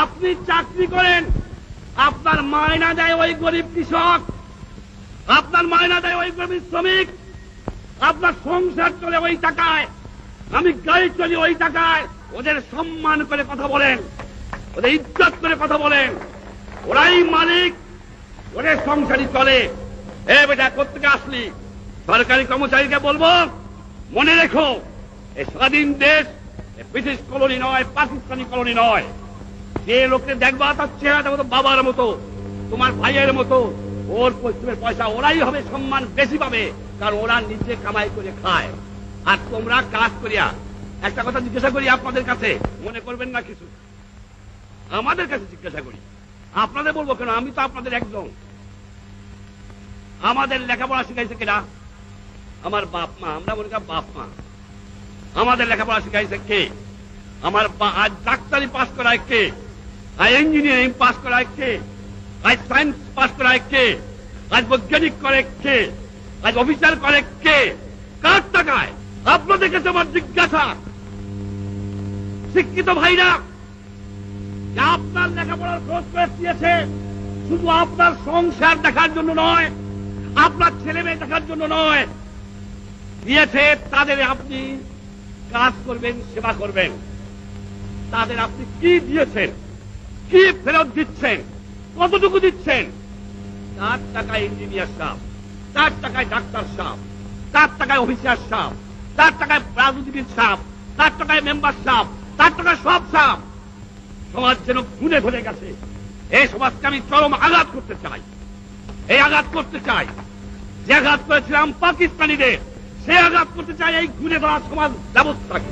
আপনি চাকরি করেন, আপনার মায়না দেয় ওই গরিব কৃষক, আপনার মায়না দেয় ওই গরিব শ্রমিক, আপনার সংসার চলে ওই টাকায়, আমি গাড়ি চলি ওই টাকায়। ওদের সম্মান করে কথা বলেন, ওদের ইজ্জত করে কথা বলেন, ওরাই মালিক, ওদের সংসারই চলে। এ বেটা কোত্থেকে আসলি? সরকারি কর্মচারীকে বলবো, মনে রেখো এই স্বাধীন দেশ ব্রিটিশ কলোনি নয়, পাকিস্তানি কলোনি নয়। যে লোককে দেখবা তার চেহারাটা মতো বাবার মতো, তোমার ভাইয়ের মতো, ওর পরিশ্রমের পয়সা ওরাই হবে সম্মান বেশি পাবে, কারণ ওরা নিজে কামাই করে খায়। আর তোমরা কাজ করিয়া। একটা কথা জিজ্ঞাসা করি আপনাদের কাছে, মনে করবেন না কিছু, আমাদের কাছে জিজ্ঞাসা করি, আপনাদের বলবো কেন, আমি তো আপনাদের একজন। আমাদের লেখাপড়া শিখাইছে কেনা? আমার বাপ মা। আমরা মনে করি বাপ মা। আমাদের লেখাপড়া শিখাইছে কে? আমার আজ ডাক্তারি পাস করায় কে? আজ ইঞ্জিনিয়ারিং পাস করায় কে? আজ সায়েন্স পাস করায় কে? আজ বৈজ্ঞানিক করে কে? আজ অফিসার করে কে? কার টাকায়? আপনাদের কাছে আমার জিজ্ঞাসা, শিক্ষিত ভাইরা, আপনার লেখাপড়ার খরচ করে দিয়েছে শুধু আপনার সংসার দেখার জন্য নয়, আপনার ছেলে মেয়ে দেখার জন্য নয়, দিয়েছে তাদের আপনি কাজ করবেন, সেবা করবেন। তাদের আপনি কি দিয়েছেন, কি ফেরত দিচ্ছেন, কতটুকু দিচ্ছেন? তার টাকায় ইঞ্জিনিয়ার সাহেব, তার টাকায় ডাক্তার সাহেব, তার টাকায় অফিসার সাহেব, তার টাকায় রাজনীতিবিদ সাহেব, তার টাকায় মেম্বার সাহেব, তার টাকায় সব সাহেব। সমাজ যেন খুনে ধরে গেছে। এই সমাজকে আমি চরম আঘাত করতে চাই। এই আঘাত করতে চাই যে আঘাত করেছিলাম পাকিস্তানিদের, সে আঘাত করতে চাই এই খুনে ধরা সমাজ ব্যবস্থাকে।